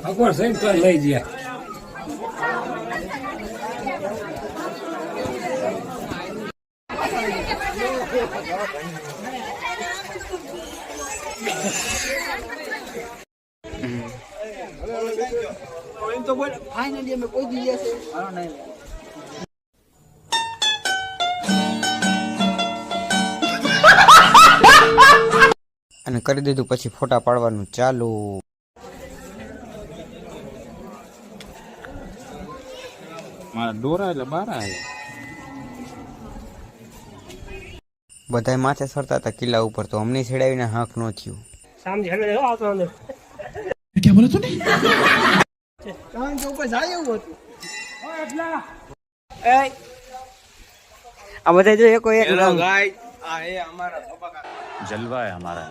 અકબર સહીન તો લઈ ગયા. ફાઇનલી અમે પહોંચી ગયા છે. અને કરી દીધું પછી ફોટા પાડવાનું ચાલુ. મારા ડોરા એટલે બારા બધાય માથે સરતા હતા કિલ્લા ઉપર, તો અમને છેડાવીને હાંક ન થયું. સામે હેડે આવતો અંદર क्या बोला तूने? કારણ કે ઉપર જાય એવું હતું. આ બધા જો એક જલવા હે હમારા.